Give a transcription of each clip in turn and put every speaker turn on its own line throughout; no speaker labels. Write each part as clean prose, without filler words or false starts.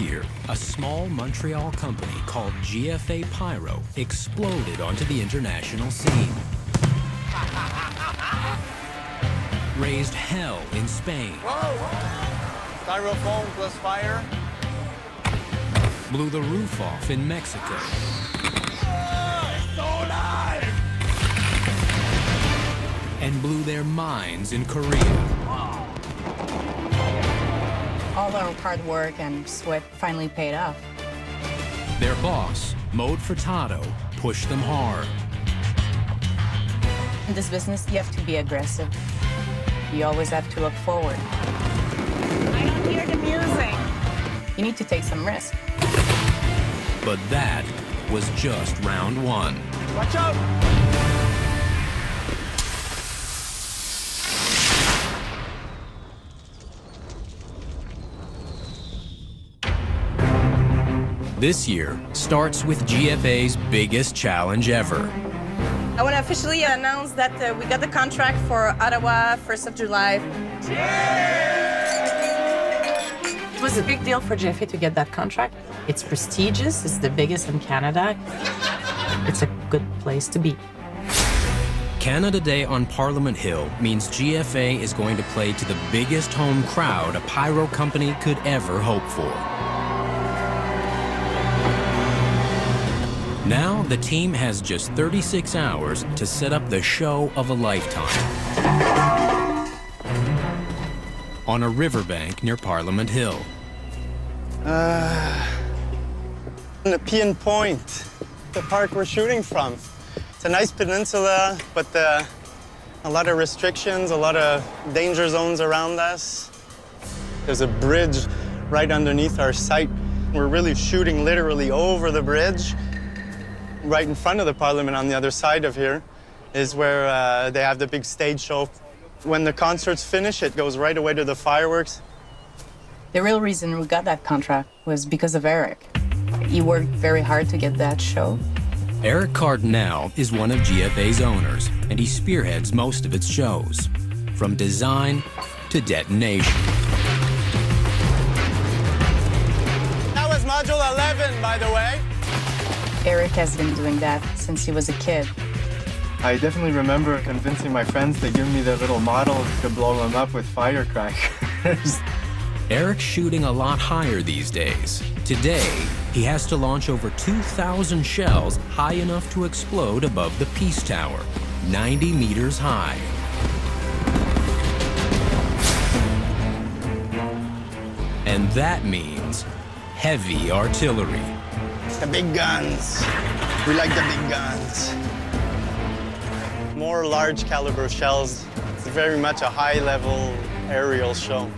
year, a small Montreal company called GFA PYRO exploded onto the international scene. Raised hell in Spain.
Whoa! Styrofoam plus fire.
Blew the roof off in Mexico.
It's so alive!
And blew their minds in Korea.
All our hard work and sweat finally paid off.
Their boss, Mode Furtado, pushed them hard.
In this business, you have to be aggressive. You always have to look forward.
I don't hear the music.
You need to take some risk.
But that was just round one.
Watch out!
This year starts with GFA's biggest challenge ever.
I want to officially announce that we got the contract for Ottawa, 1st of July.
It was a big deal for GFA to get that contract. It's prestigious, it's the biggest in Canada. It's a good place to be.
Canada Day on Parliament Hill means GFA is going to play to the biggest home crowd a pyro company could ever hope for. Now, the team has just 36 hours to set up the show of a lifetime. On a riverbank near Parliament Hill.
Nepean Point, the park we're shooting from. It's a nice peninsula, but a lot of restrictions, a lot of danger zones around us. There's a bridge right underneath our site. We're really shooting literally over the bridge. Right in front of the Parliament on the other side of here is where they have the big stage show. When the concerts finish, it goes right away to the fireworks.
The real reason we got that contract was because of Eric. He worked very hard to get that show.
Eric Cardinal is one of GFA's owners, and he spearheads most of its shows, from design to detonation.
That was Module 11, by the way.
Eric has been doing that since he was a kid.
I definitely remember convincing my friends to give me the little models to blow them up with firecrackers.
Eric's shooting a lot higher these days. Today, he has to launch over 2,000 shells high enough to explode above the Peace Tower, 90 meters high. And that means heavy artillery.
The big guns. We like the big guns. More large caliber shells. It's very much a high-level aerial show.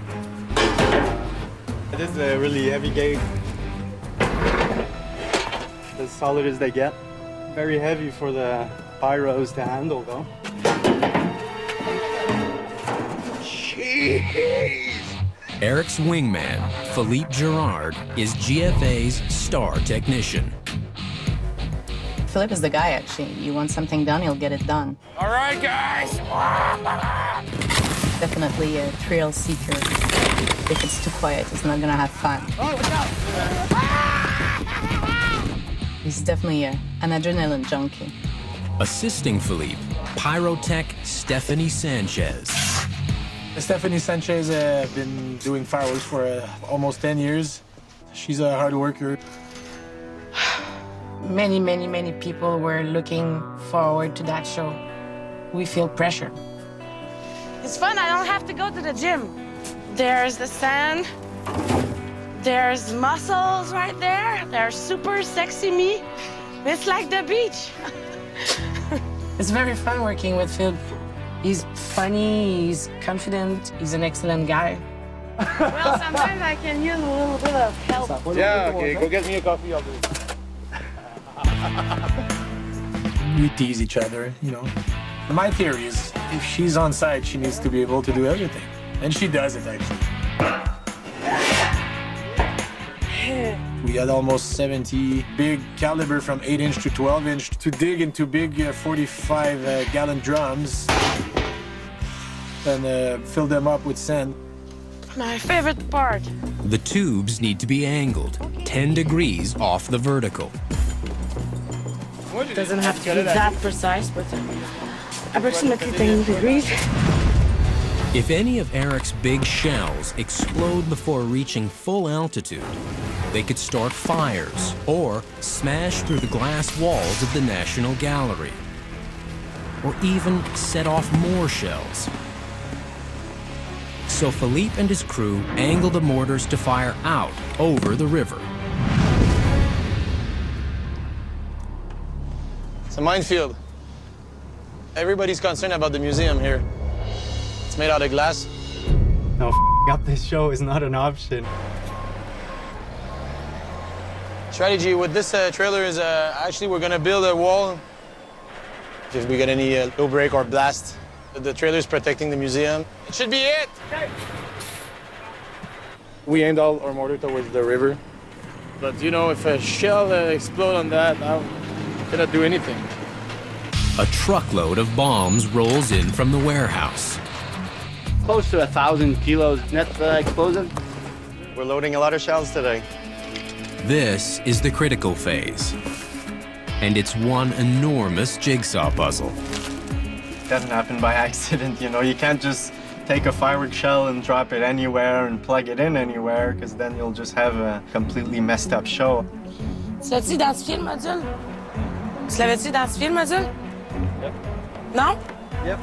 This is a really heavy gate. As solid as they get. Very heavy for the pyros to handle, though. Jeez!
Eric's wingman, Philippe Girard, is GFA's star technician.
Philip is the guy, actually. You want something done, he'll get it done.
All right, guys!
Definitely a thrill seeker. If it's too quiet, he's not gonna have fun.
Oh, watch out!
He's definitely an adrenaline junkie.
Assisting Philippe, pyrotech Stephanie Sanchez.
Stephanie Sanchez has been doing fireworks for almost 10 years. She's a hard worker.
Many people were looking forward to that show. We feel pressure.
It's fun. I don't have to go to the gym. There's the sand. There's muscles right there. There's super sexy me. It's like the beach.
It's very fun working with Phil. He's funny, he's confident, he's an excellent guy.
Well, sometimes I can use a little bit of help.
Yeah, okay, go get me a coffee, I'll do it.
We tease each other, you know. My theory is, if she's on site, she needs to be able to do everything. And she does it, actually. We had almost 70 big caliber from 8-inch to 12-inch to dig into big 45-gallon drums and fill them up with sand.
My favorite part.
The tubes need to be angled 10 degrees off the vertical.
It doesn't have to be that precise, but approximately 10 degrees.
If any of Eric's big shells explode before reaching full altitude, they could start fires or smash through the glass walls of the National Gallery, or even set off more shells. So Philippe and his crew angle the mortars to fire out over the river.
It's a minefield. Everybody's concerned about the museum here. It's made out of glass.
No, up this show is not an option.
Strategy with this trailer is actually we're gonna build a wall. If we get any low break or blast, the trailer's protecting the museum. It should be it! We aimed all our mortar towards the river. But you know, if a shell explodes on that, I cannot do anything.
A truckload of bombs rolls in from the warehouse.
Close to 1,000 kilos net explosive.
We're loading a lot of shells today.
This is the critical phase. And it's one enormous jigsaw puzzle.
It doesn't happen by accident, you know. You can't just take a firework shell and drop it anywhere and plug it in anywhere, because then you'll just have a completely messed up show.
Tu l'as-tu identifié le module? Tu l'avais-tu identifié le module?
Yep.
Non?
Yep.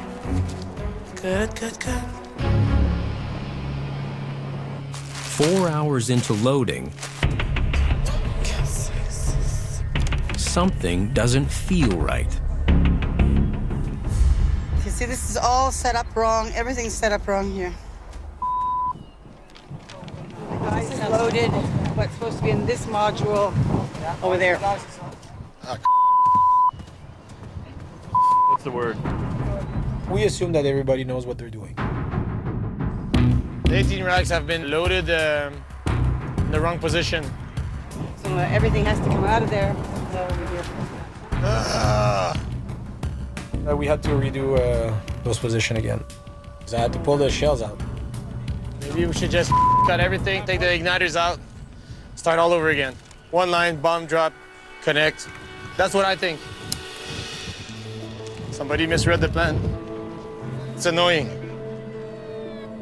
Good, good, good.
4 hours into loading, something doesn't feel right.
You see, this is all set up wrong. Everything's set up wrong here. Guys, it's loaded. What's supposed to be in this module over there.
What's the word?
We assume that everybody knows what they're doing.
The 18 racks have been loaded in the wrong position.
So everything has to come out of there. Over here.
We had to redo those position again. So I had to pull the shells out.
Maybe we should just cut everything, take the igniters out, start all over again. One line, bomb drop, connect. That's what I think. Somebody misread the plan. It's annoying.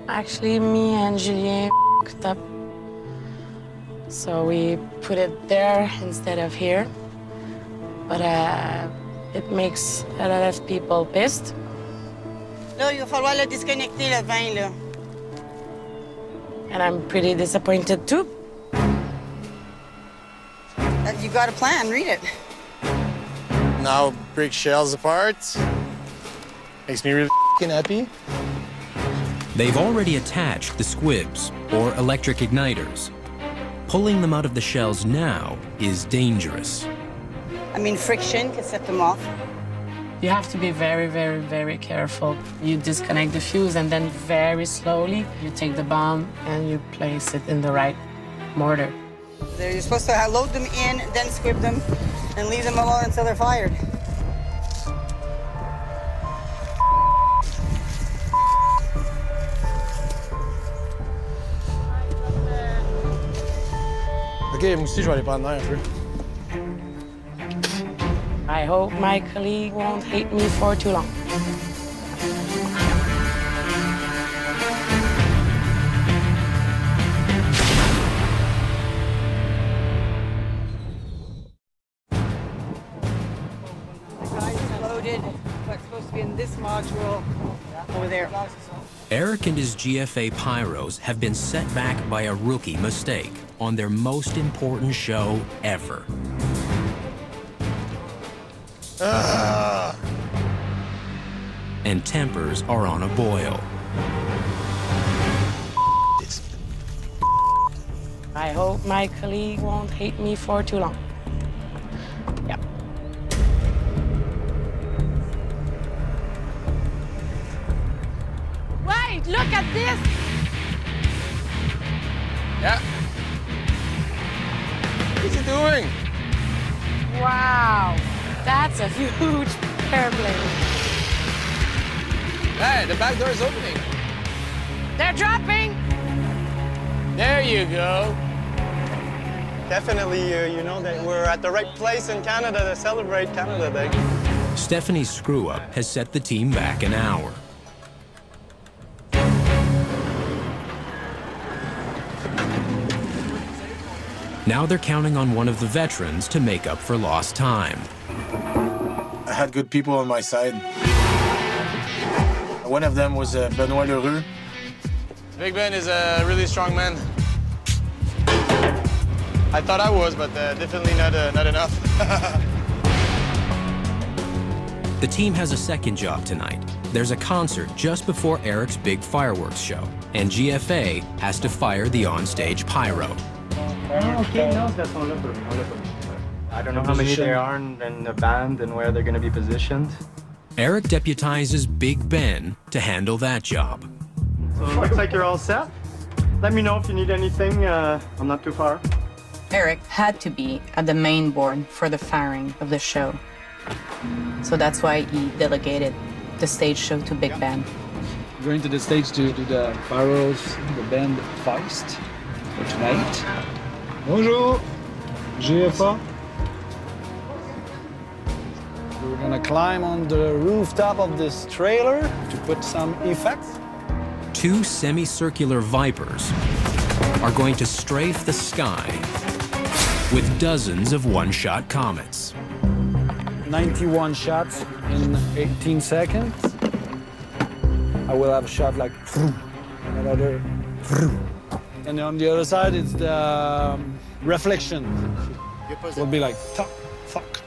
Actually, me and Julien f***ed up. So we put it there instead of here. But it makes a lot of people pissed.
Là, il va falloir le disconnecter, le vin, là.
And I'm pretty disappointed too.
You got a plan, read it.
Now break shells apart. Makes me really happy.
They've already attached the squibs, or electric igniters. Pulling them out of the shells now is dangerous.
I mean, friction can set them off.
You have to be very, very, very careful. You disconnect the fuse and then very slowly you take the bomb and you place it in the right mortar.
You're supposed to load them in, then squib them, and leave them alone until they're fired.
Ok, moi aussi, je vais aller prendre l'air un peu.
I hope my colleague won't hate me for too long.
Loaded. What's supposed to be in this module over there.
Eric and his GFA Pyros have been set back by a rookie mistake on their most important show ever. And tempers are on a boil.
I hope my colleague won't hate me for too long. Yep. Wait, look at this!
Yeah. What's he doing?
Wow, that's a huge airplane.
Hey, the back door is opening.
They're dropping!
There you go.
Definitely, you know that we're at the right place in Canada to celebrate Canada Day.
Stephanie's screw-up has set the team back an hour. Now they're counting on one of the veterans to make up for lost time.
I had good people on my side. One of them was Benoit Leroux.
Big Ben is a really strong man. I thought I was, but definitely not enough.
The team has a second job tonight. There's a concert just before Eric's big fireworks show, and GFA has to fire the onstage pyro.
I don't know how many there are in the band and where they're going to be positioned.
Eric deputizes Big Ben to handle that job.
So it looks like you're all set. Let me know if you need anything. I'm not too far.
Eric had to be at the main board for the firing of the show. So that's why he delegated the stage show to Big Ben.
Going to the stage to do the Pyros, the band Feist for tonight.
Bonjour, GFA.
We're gonna climb on the rooftop of this trailer to put some effects.
Two semicircular Vipers are going to strafe the sky with dozens of one-shot comets.
91 shots in 18 seconds. I will have a shot like another, and on the other side it's the reflection. It will be like fuck, fuck.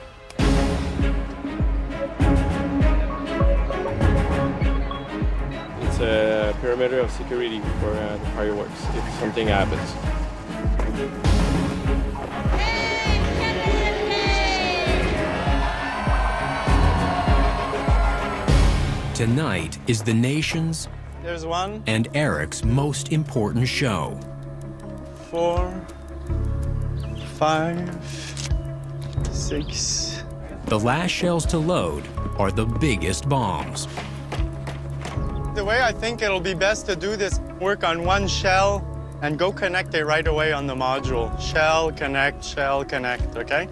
It's a perimeter of security for the fireworks if something happens.
Tonight is the nation's
There's one.
and Eric's most important show.
4, 5, 6.
The last shells to load are the biggest bombs.
The way I think it'll be best to do this, work on one shell and go connect it right away on the module. Shell, connect, okay?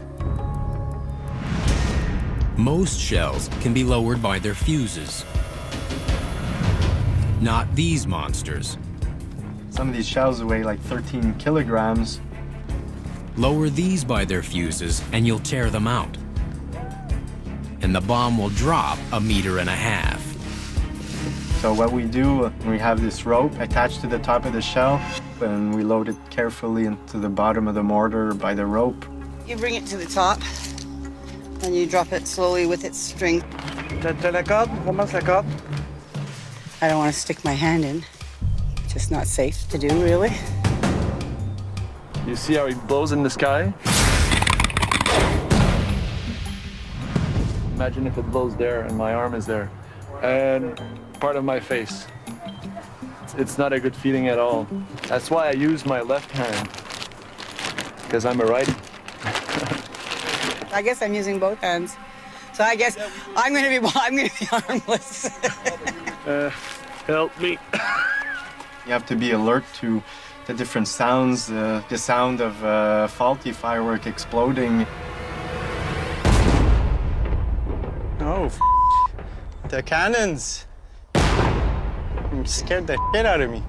Most shells can be lowered by their fuses. Not these monsters.
Some of these shells weigh like 13 kilograms.
Lower these by their fuses and you'll tear them out. And the bomb will drop 1.5 meters.
So what we do, we have this rope attached to the top of the shell, and we load it carefully into the bottom of the mortar by the rope.
You bring it to the top, and you drop it slowly with its string. I don't want to stick my hand in. Just not safe to do, really.
You see how it blows in the sky? Imagine if it blows there and my arm is there. And part of my face. It's not a good feeling at all. That's why I use my left hand, because I'm a righty.
I guess I'm using both hands. So I guess I'm gonna be armless.
Help me.
You have to be alert to the different sounds, the sound of a faulty firework exploding.
Oh, the cannons. Scared the shit out of me.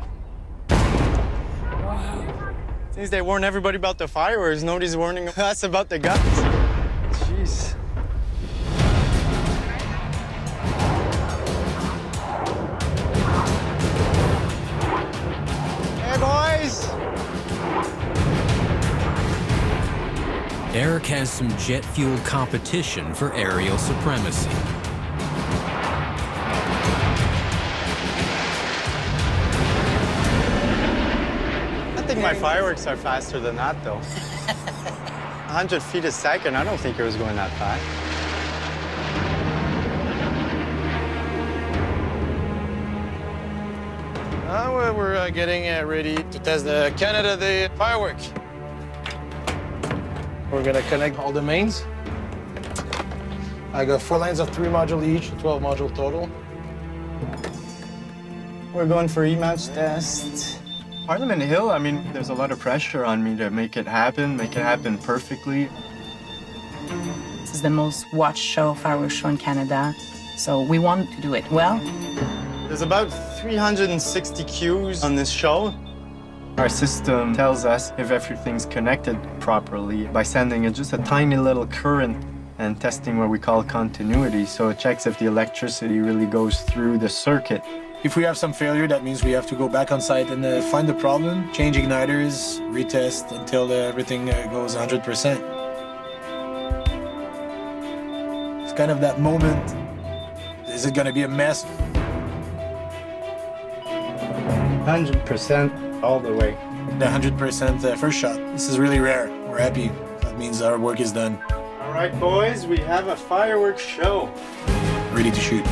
Since they warn everybody about the fireworks, nobody's warning us about the guns. Jeez. Hey, boys!
Eric has some jet-fueled competition for aerial supremacy.
I think my fireworks are faster than that, though. 100 feet a second, I don't think it was going that fast.
Now we're getting ready to test the Canada Day firework. We're gonna connect all the mains. I got 4 lines of 3 modules each, 12 module total.
We're going for E-match test.
Parliament Hill, I mean, there's a lot of pressure on me to make it happen perfectly.
This is the most watched fireworks show in Canada, so we want to do it well.
There's about 360 cues on this show.
Our system tells us if everything's connected properly by sending just a tiny little current and testing what we call continuity. So it checks if the electricity really goes through the circuit.
If we have some failure, that means we have to go back on site and find the problem, change igniters, retest until everything goes 100%. It's kind of that moment. Is it going to be a mess?
100% all the way.
The 100% first shot. This is really rare. We're happy. That means our work is done.
All right, boys, we have a fireworks show.
Ready to shoot.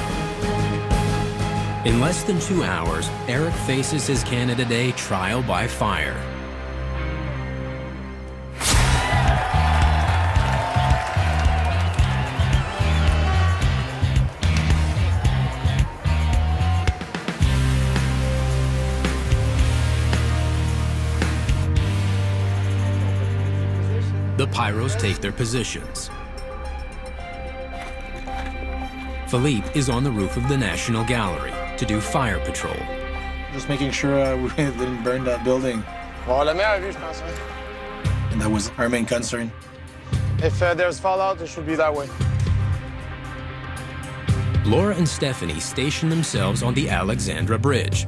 In less than 2 hours, Eric faces his Canada Day trial by fire. The Pyros take their positions. Philippe is on the roof of the National Gallery to do fire patrol.
Just making sure we didn't burn that building. And that was our main concern.
If there's fallout, it should be that way.
Laura and Stephanie station themselves on the Alexandra Bridge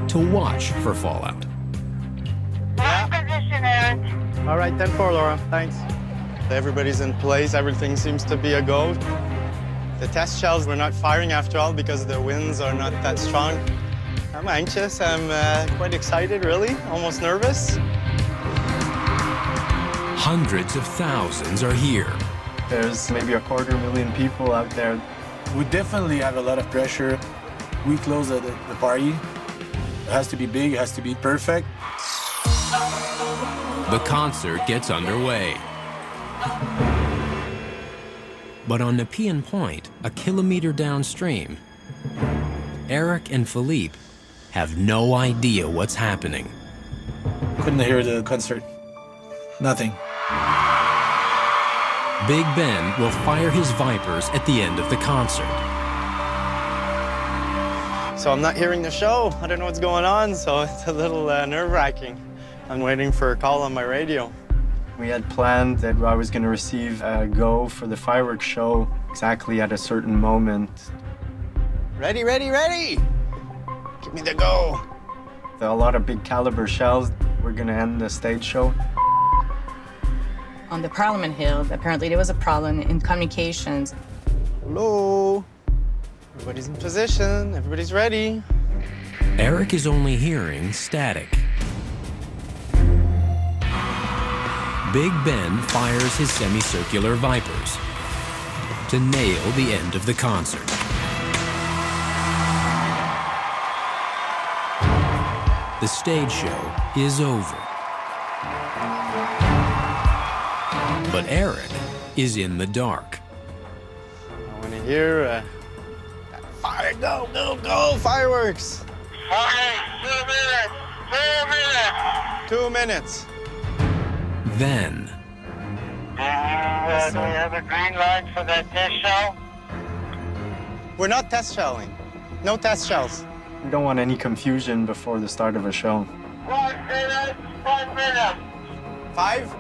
to watch for fallout.
Position, Eric.
All right, 10-4, Laura. Thanks. Everybody's in place. Everything seems to be a go. The test shells were not firing after all because the winds are not that strong. I'm anxious. I'm quite excited, really. Almost nervous.
Hundreds of thousands are here.
There's maybe 250,000 people out there.
We definitely have a lot of pressure. We close the party. It has to be big, it has to be perfect.
The concert gets underway. But on Nepean Point, a kilometer downstream, Eric and Philippe have no idea what's happening.
Couldn't hear the concert. Nothing.
Big Ben will fire his Vipers at the end of the concert.
So I'm not hearing the show. I don't know what's going on, so it's a little nerve-wracking. I'm waiting for a call on my radio.
We had planned that I was going to receive a go for the fireworks show exactly at a certain moment.
Ready, ready, ready! Give me the go.
A lot of big caliber shells. We're going to end the stage show.
On the Parliament Hill, apparently there was a problem in communications.
Hello? Everybody's in position. Everybody's ready.
Eric is only hearing static. Big Ben fires his semicircular Vipers to nail the end of the concert. The stage show is over. But Eric is in the dark.
I want to hear fire, go, go, go, fireworks. 2 minutes.
Then,
Do we have a green light for that test shell?
We're not test shelling. No test shells.
We don't want any confusion before the start of a show.
1 minute, 1 minute.
5?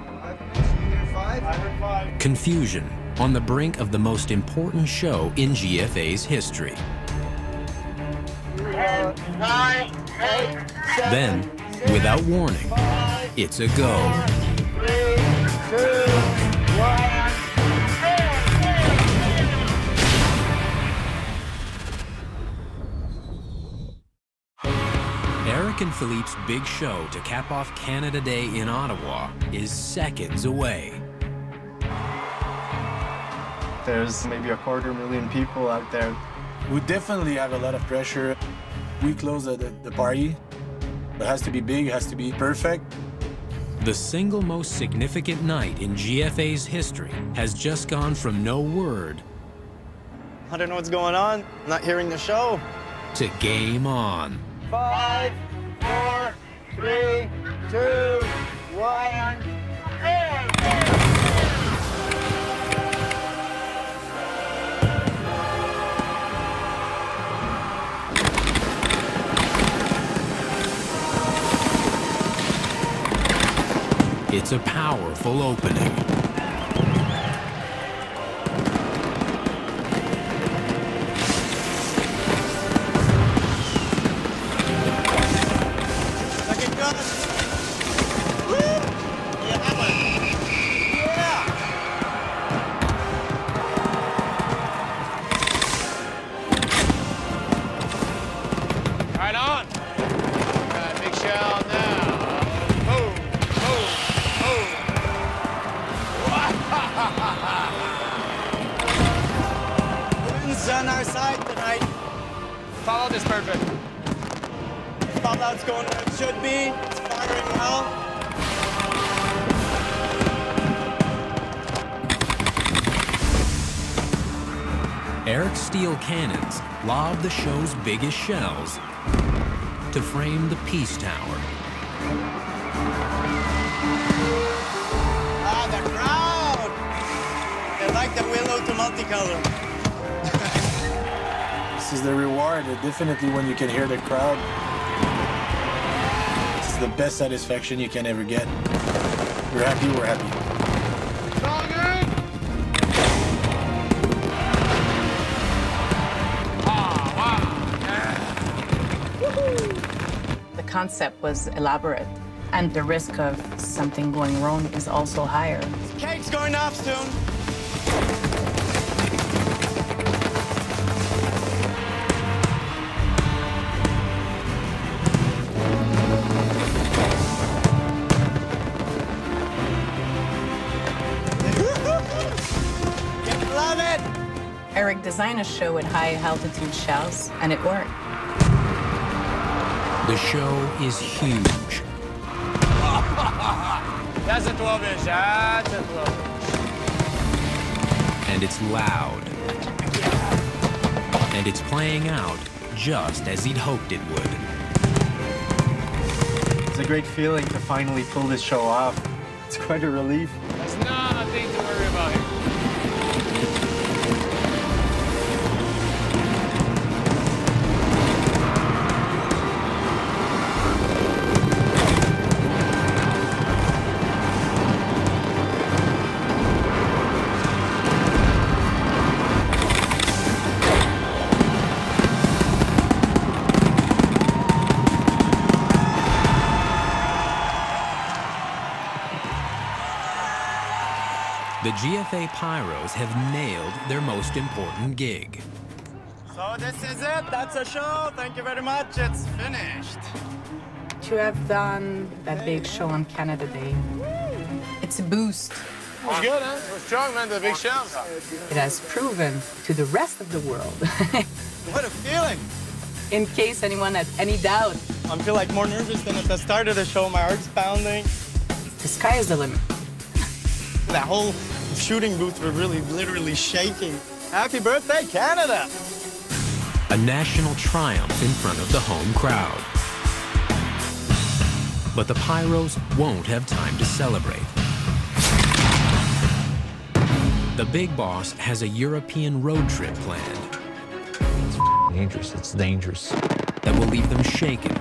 5.
confusion on the brink of the most important show in GFA's history.
10, 9, 8, 7,
Then, without warning, it's a go.
3, 2, 1.
Eric and Philippe's big show to cap off Canada Day in Ottawa is seconds away.
There's maybe 250,000 people out there.
We definitely have a lot of pressure. We close the party. It has to be big, it has to be perfect.
The single most significant night in GFA's history has just gone from no word
I don't know what's going on. I'm not hearing the show.
to game on.
5, 4,
3, 2, 1.
It's a powerful opening.
Looking good. Woo! Yeah, that one. Yeah!
Right on. Big shell now. Boom, boom, boom.
Wind's on our side tonight.
Follow this perfect.
Fallout's going where it should be. It's firing well.
Eric's steel cannons lob the show's biggest shells to frame the Peace Tower.
Ah, the crowd! They like the willow to multicolor.
This is the reward. Definitely when you can hear the crowd. This is the best satisfaction you can ever get. You're happy, we're happy.
The concept was elaborate, and the risk of something going wrong is also higher.
Cake's going off soon. Love it!
Eric designed a show with high-altitude shells, and it worked.
The show is huge.
That's a 12-inch. That's a 12-inch.
And it's loud. And it's playing out just as he'd hoped it would.
It's a great feeling to finally pull this show off. It's quite a relief.
There's nothing to worry about here.
The GFA Pyros have nailed their most important gig.
So this is it. That's a show. Thank you very much. It's finished.
To have done that big show on Canada Day,
It's a boost.
It was good, huh? It was strong, man. The big shells.
it has proven to the rest of the world,
What a feeling.
in case anyone had any doubt,
I feel like more nervous than at the start of the show. My heart's pounding.
the sky is the limit.
That whole shooting booth were really literally shaking. Happy birthday, Canada!
A national triumph in front of the home crowd. But the Pyros won't have time to celebrate. The big boss has a European road trip planned.
It's dangerous. It's dangerous.
That will leave them shaken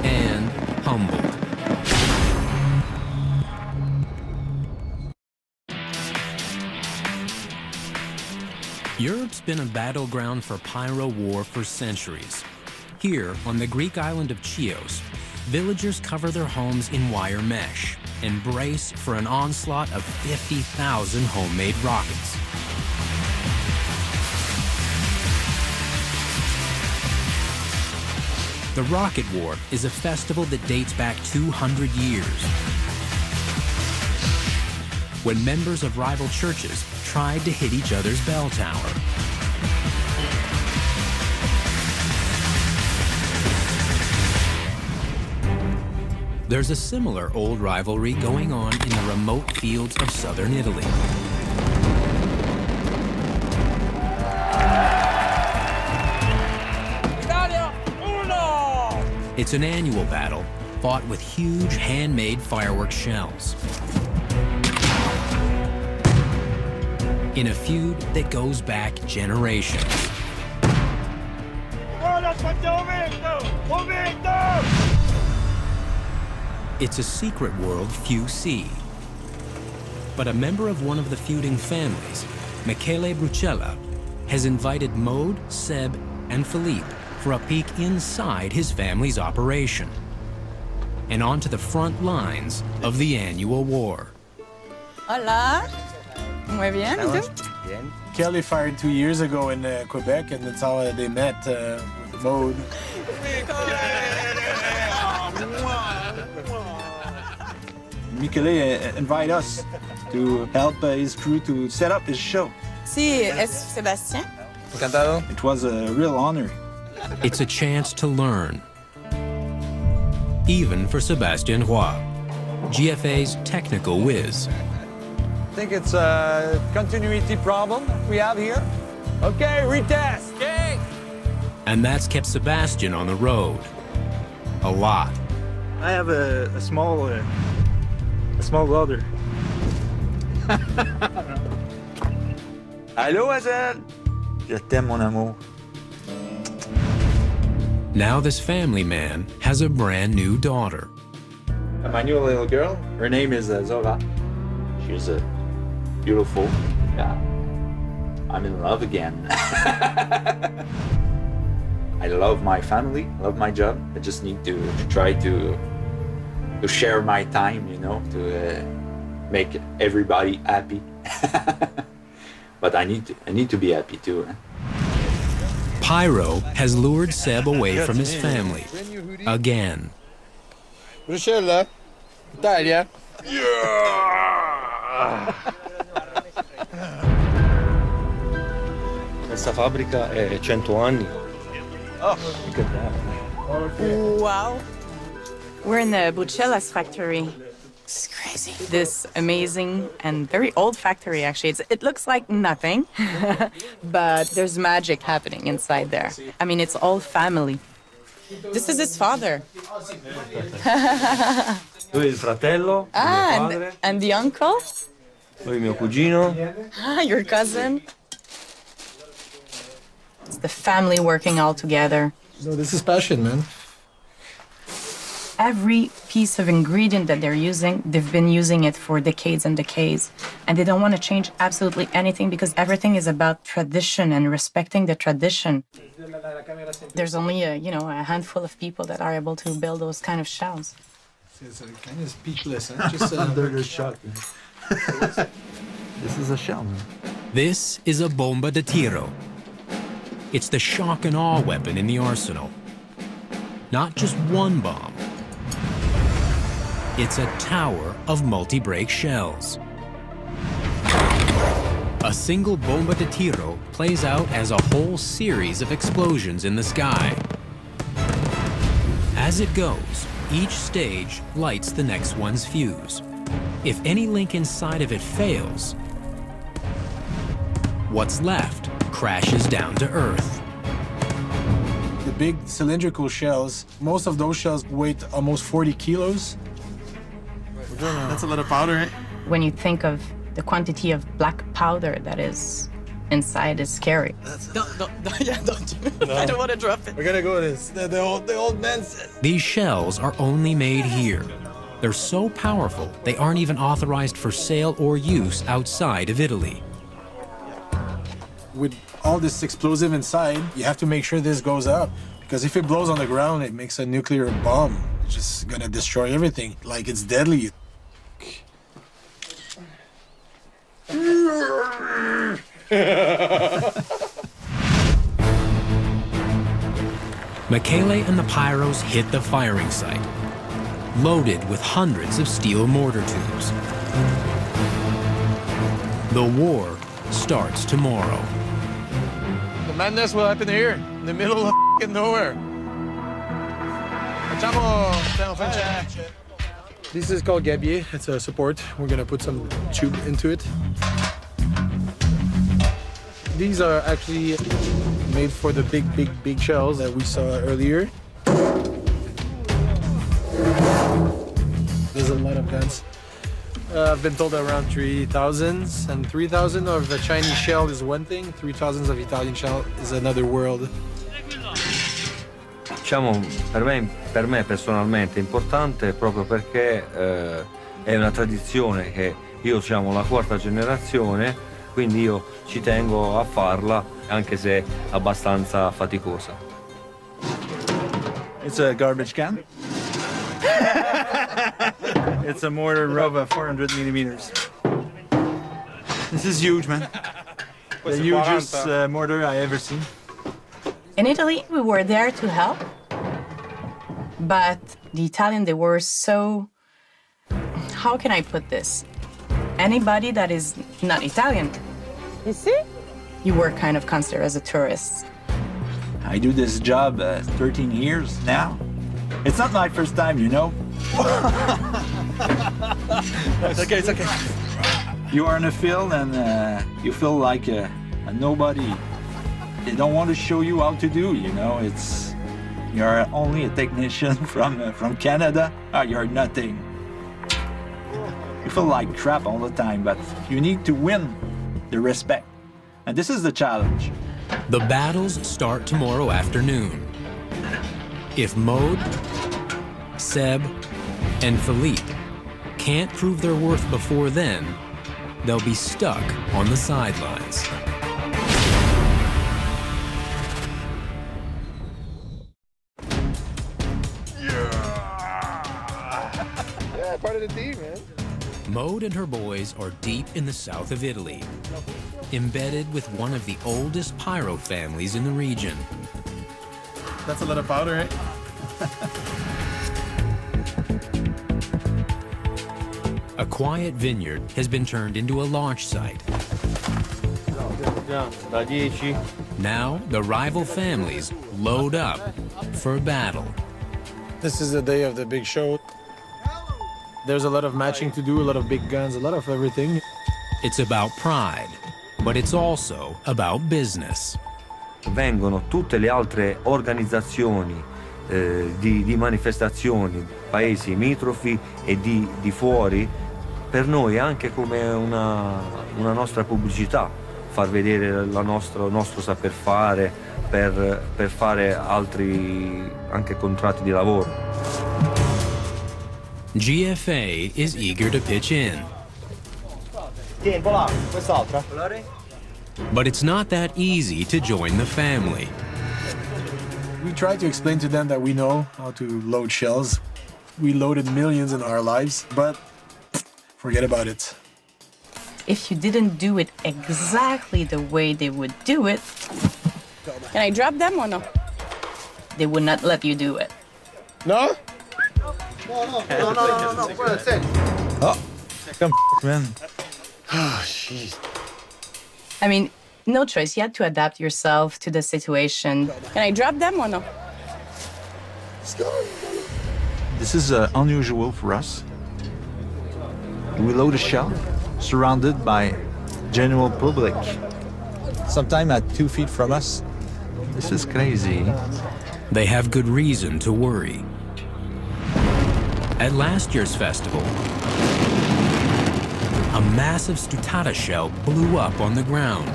and humbled. Europe's been a battleground for pyro war for centuries. Here, on the Greek island of Chios, villagers cover their homes in wire mesh and brace for an onslaught of 50,000 homemade rockets. The Rocket War is a festival that dates back 200 years, when members of rival churches tried to hit each other's bell tower. There's a similar old rivalry going on in the remote fields of southern Italy. It's an annual battle fought with huge handmade fireworks shells. In a feud that goes back generations. It's a secret world few see. But a member of one of the feuding families, Michele Brucella, has invited Maude, Seb, and Philippe for a peek inside his family's operation and onto the front lines of the annual war.
Hola. Muy bien, ¿y tú?
Kelly fired 2 years ago in Quebec, and that's how they met with Maude.
Michele invited us to help his crew to set up his show.
Sí, es Sébastien.
Encantado.
It was a real honor.
It's a chance to learn, even for Sébastien Roy, GFA's technical whiz.
I think it's a continuity problem we have here. Okay, retest. Okay.
And that's kept Sébastien on the road a lot.
I have a small brother.
Allô, Hazel?
Je t'aime, mon amour.
Now this family man has a brand new daughter.
My new little girl, her name is Zora. She's beautiful. Yeah. I'm in love again. I love my family, love my job. I just need to try to share my time, you know, to make everybody happy. But I need to be happy too.
Pyro has lured Seb away from his family again.
Bruxelles, Italia.
Questa fabbrica è 100 anni.
Oh,
look at that.
Wow. We're in the Brucella's factory. This is crazy. This amazing and very old factory, actually. It looks like nothing, but there's magic happening inside there. I mean, it's all family. This is his father.
Lui è il fratello, mio padre.
And the uncle?
Lui è mio cugino.
Your cousin. It's the family working all together.
So this is passion, man.
Every piece of ingredient that they're using, they've been using it for decades and decades. And they don't want to change absolutely anything because everything is about tradition and respecting the tradition. There's only a handful of people that are able to build those kind of shells.
It's kind of speechless, huh? Just
They're shocked. This is a shell, man.
This is a bomba de tiro. It's the shock and awe weapon in the arsenal. Not just one bomb. It's a tower of multi-break shells. A single bomba de tiro plays out as a whole series of explosions in the sky. As it goes, each stage lights the next one's fuse. If any link inside of it fails, what's left crashes down to Earth.
The big cylindrical shells, most of those shells weigh almost 40 kilos.
That's a lot of powder, right?
When you think of the quantity of black powder that is inside, it's scary.
Don't I don't want to drop it.
We're gonna go with this. The old man said.
These shells are only made here. They're so powerful, they aren't even authorized for sale or use outside of Italy.
With all this explosive inside, you have to make sure this goes up. Because if it blows on the ground, it makes a nuclear bomb. It's just gonna destroy everything. Like, it's deadly.
Michele and the Pyros hit the firing site, loaded with hundreds of steel mortar tubes. The war starts tomorrow.
The madness will happen here, in the middle of nowhere.
This is called gabier. It's a support. We're gonna put some tube into it. These are actually made for the big shells that we saw earlier. depends. I've been told around 3,000, and 3,000 of a Chinese shell is one thing, 3,000 of Italian shell is another world.
Diciamo, per me personalmente è importante proprio perché è una tradizione che io siamo la quarta generazione, quindi io ci tengo a farla anche se è abbastanza faticosa.
It's a garbage can. It's a mortar of 400 millimeters. This is huge, man. The hugest mortar I ever seen.
In Italy, we were there to help, but the Italian, they were so, how can I put this? Anybody that is not Italian,
You see?
you were kind of considered as a tourist.
I do this job 13 years now. It's not my first time, you know.
It's okay, it's okay.
You are in a field and you feel like a nobody. They don't want to show you how to do, you know. You're only a technician from Canada. You're nothing. You feel like crap all the time, but you need to win the respect. And this is the challenge.
The battles start tomorrow afternoon. If Maude, Seb, and Philippe can't prove their worth before then, they'll be stuck on the sidelines.
Yeah, part of the team, man.
Maude and her boys are deep in the south of Italy, embedded with one of the oldest pyro families in the region.
That's a lot of powder, right?
A quiet vineyard has been turned into a launch site. Now, the rival families load up for battle.
This is the day of the big show. There's a lot of matching to do, a lot of big guns, a lot of everything.
It's about pride, but it's also about business.
Vengono tutte le altre organizzazioni di manifestazioni, paesi limitrofi e di fuori, per noi anche come una nostra pubblicità, far vedere il nostro saper fare per fare altri anche contratti di lavoro.
GFA is eager to pitch in. But it's not that easy to join the family.
We try to explain to them that we know how to load shells. We loaded millions in our lives, but forget about it.
If you didn't do it exactly the way they would do it,
Can I drop them or no?
they would not let you do it.
No?
Oh, come man.
Oh, jeez.
I mean, no choice. You had to adapt yourself to the situation.
Can I drop them or no?
This is unusual for us. We load a shell surrounded by general public. Sometime at 2 feet from us. This is crazy.
They have good reason to worry. At last year's festival, a massive Stutata shell blew up on the ground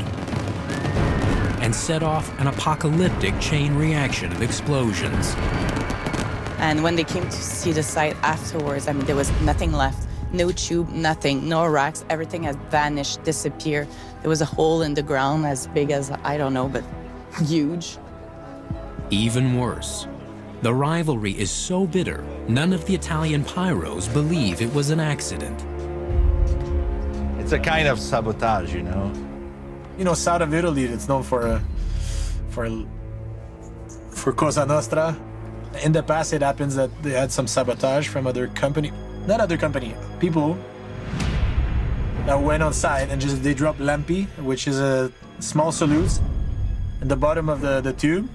and set off an apocalyptic chain reaction of explosions.
And when they came to see the site afterwards, I mean, there was nothing left. No tube, nothing, no racks. Everything had vanished, disappeared. There was a hole in the ground as big as, I don't know, but huge.
Even worse, the rivalry is so bitter, none of the Italian pyros believe it was an accident.
It's a kind of sabotage, you know.
You know, south of Italy, it's known for Cosa Nostra. In the past, it happens that they had some sabotage from other company, not other company, people that went on site and just they dropped lampi, which is a small salute in the bottom of the tube.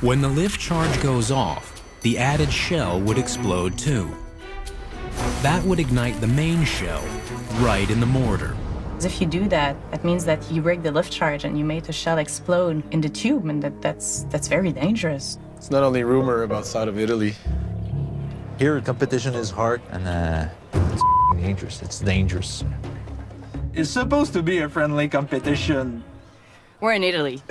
When the lift charge goes off, the added shell would explode too. That would ignite the main shell right in the mortar.
If you do that, that means that you break the lift charge and you made the shell explode in the tube, and that's very dangerous.
It's not only rumor about south of Italy.
Here, competition is hard and it's dangerous. It's dangerous.
It's supposed to be a friendly competition.
We're in Italy.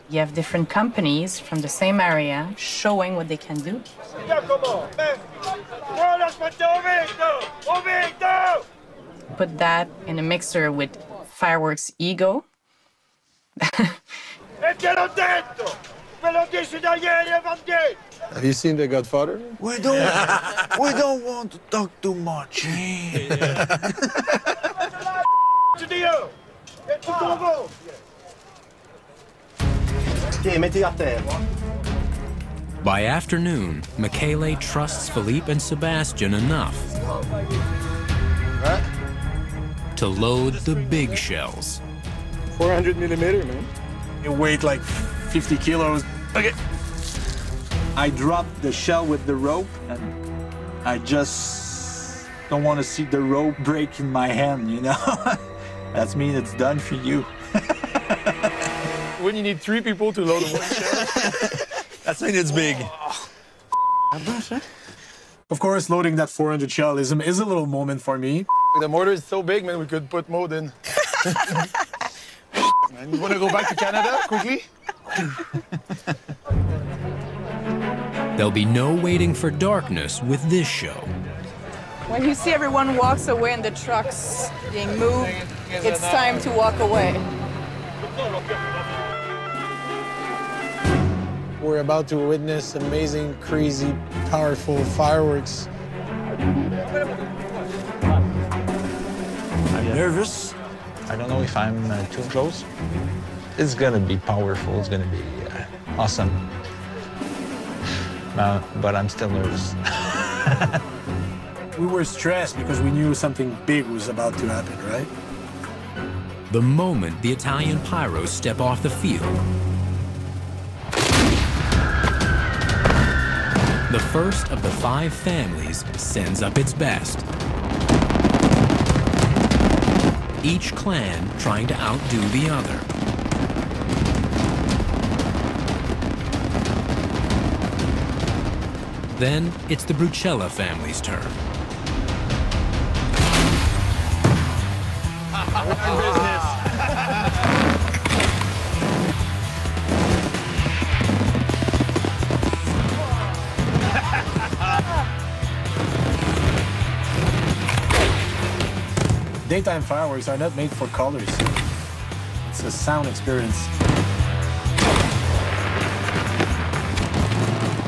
You have different companies from the same area showing what they can do. Put that in a mixer with fireworks ego.
Have you seen The Godfather?
We don't want to talk too much.
By afternoon, Michele trusts Philippe and Sebastian enough to load the big shells.
400 millimeter, man.
It weighed like 50 kilos. Okay.
I dropped the shell with the rope, and I just don't want to see the rope break in my hand, you know? That means it's done for you.
When you need 3 people to load one shell, that means it's big.
Of course, loading that 400 shell is a little moment for me.
The mortar is so big, man, we could put more in. Man, you want to go back to Canada quickly?
There'll be no waiting for darkness with this show.
When you see everyone walks away and the trucks being moved, it's time to walk away.
We're about to witness amazing, crazy, powerful fireworks.
I'm nervous.
I don't know if I'm too close. It's gonna be powerful. It's gonna be awesome. But I'm still nervous.
We were stressed because we knew something big was about to happen, right?
The moment the Italian Pyros step off the field, the first of the 5 families sends up its best. Each clan trying to outdo the other. Then it's the Brucella family's turn.
Daytime fireworks are not made for colors. It's a sound experience.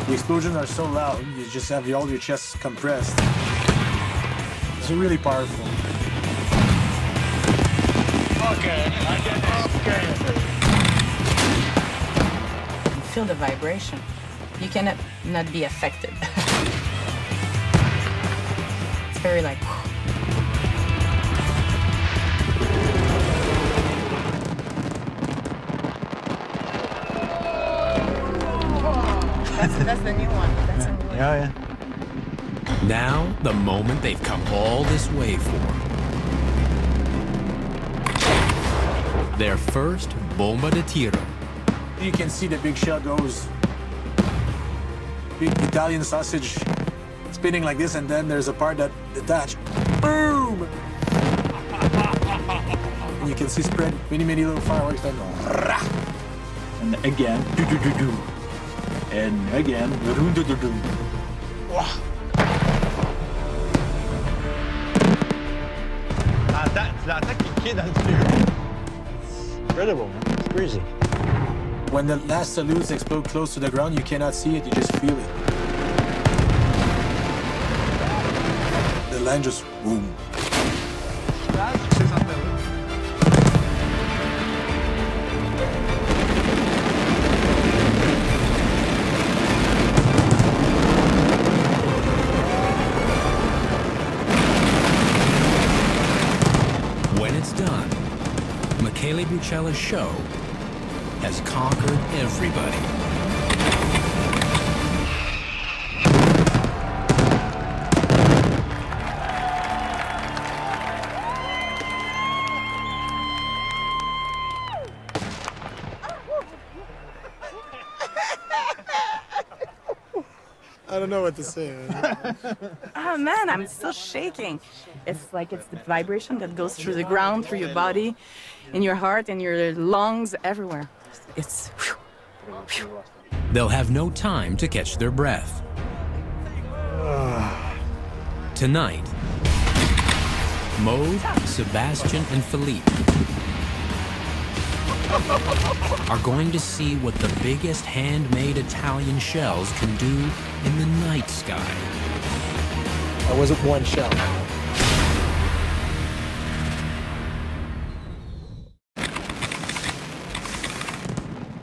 The explosions are so loud, you just have all your chests compressed. It's really powerful.
Okay, okay.
You feel the vibration. You cannot not be affected. It's very like... That's the new one. That's a new one.
Yeah.
Now, the moment they've come all this way for. Their first bomba de tiro.
You can see the big shell goes. Big Italian sausage spinning like this, and then there's a part that detach. Boom! And you can see spread many little fireworks that go.
And again, do-do-do-do. And again, do-do-do-do.
That's l'attaque qui est dans le tuyau. Incredible, man. It's crazy.
When the last salutes explode close to the ground, you cannot see it, you just feel it. The line just boom.
Michele Brucella's show has conquered everybody.
I don't know what to say.
Oh man, I'm still shaking. It's like it's the vibration that goes through the ground, through your body, in your heart, in your lungs, everywhere. It's...
They'll have no time to catch their breath. Tonight, Maude, Sebastian, and Philippe are going to see what the biggest handmade Italian shells can do in the night sky.
I wasn't one shell.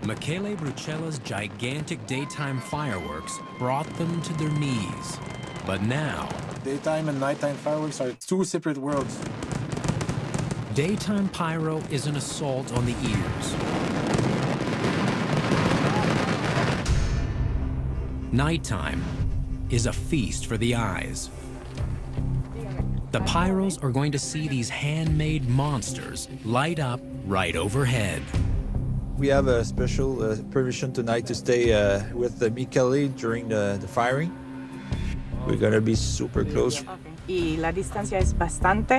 Michele Brucella's gigantic daytime fireworks brought them to their knees. But now...
Daytime and nighttime fireworks are two separate worlds.
Daytime pyro is an assault on the ears. Nighttime is a feast for the eyes. The pyros are going to see these handmade monsters light up right overhead.
We have a special permission tonight to stay with Michele during the firing. We're gonna be super close.
Y la distancia es bastante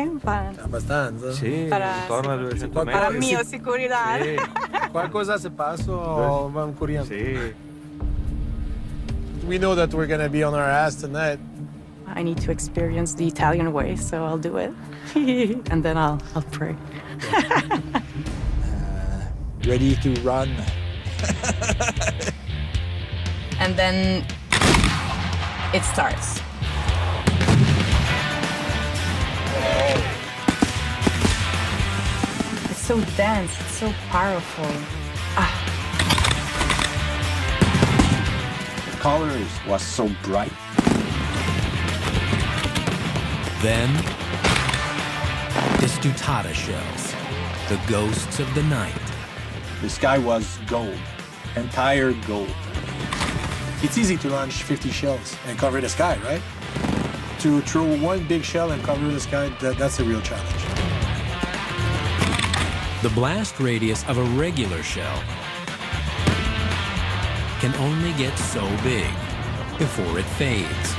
Abbastanza.
Sì, intorno a 200
para
metri.
mia seguridad.
Sì. Qualcosa se passo, vamo corriendo.
Sì.
We know that we're gonna be on our ass tonight.
I need to experience the Italian way, so I'll do it. And then I'll pray.
Ready to run.
And then it starts. It's so dense, it's so powerful.
The colors was so bright.
Then, the Stutata shells, the ghosts of the night.
The sky was gold, entire gold.
It's easy to launch 50 shells and cover the sky, right? To throw one big shell and cover the sky, that's a real challenge.
The blast radius of a regular shell can only get so big before it fades.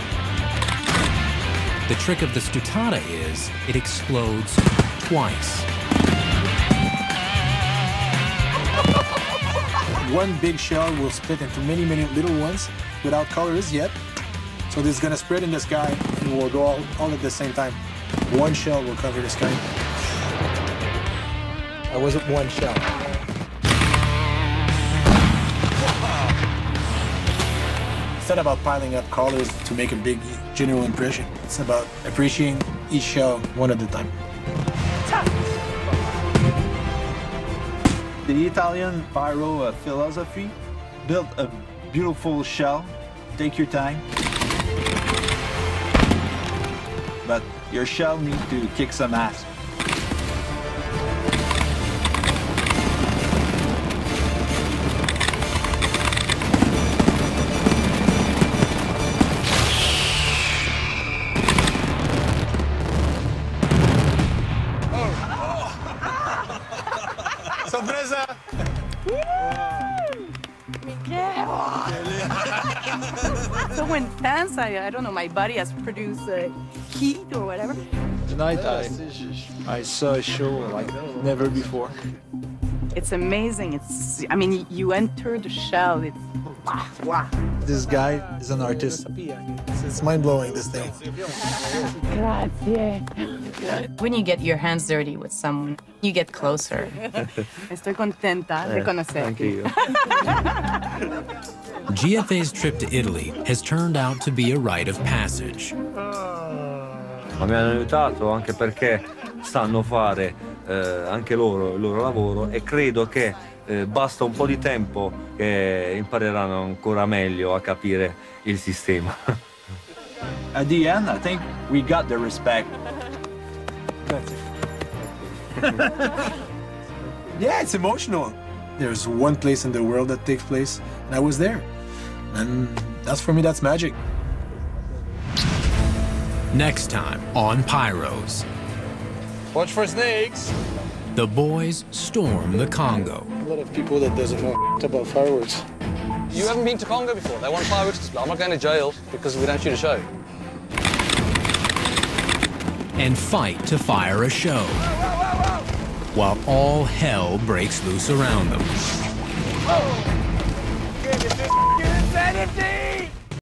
The trick of the Stutata is it explodes twice.
One big shell will split into many, many little ones without colors yet. So this is gonna spread in the sky and will go all at the same time. One shell will cover the sky. I wasn't one shell. It's not about piling up colors to make a big general impression. It's about appreciating each shell one at a time.
The Italian pyro philosophy, build a beautiful shell, take your time. But your shell needs to kick some ass.
Sorpresa!
So intense, I don't know, my body has produced heat or whatever.
Tonight I saw a show like never before.
It's amazing. I mean, you enter the shell, it's wow.
This guy is an artist.
It's mind-blowing, this thing.
Grazie.
When you get your hands dirty with someone, you get closer.
Estoy contenta de conocerte.
GFA's trip to Italy has turned out to be a rite of passage.
Ma mi hanno aiutato anche perché sanno fare anche loro il loro lavoro e credo che basta un po' di tempo che impareranno ancora meglio a capire il sistema.
At the end, I think we got the respect.
Yeah, it's emotional. There's one place in the world that takes place, and I was there. And that's, for me, that's magic.
Next time on Pyros.
Watch for snakes.
The boys storm the Congo.
A lot of people that doesn't know about fireworks.
You haven't been to Congo before. They want fireworks display. I'm not going to jail because we don't shoot a show.
And fight to fire a show, while all hell breaks loose around them.
This is insanity!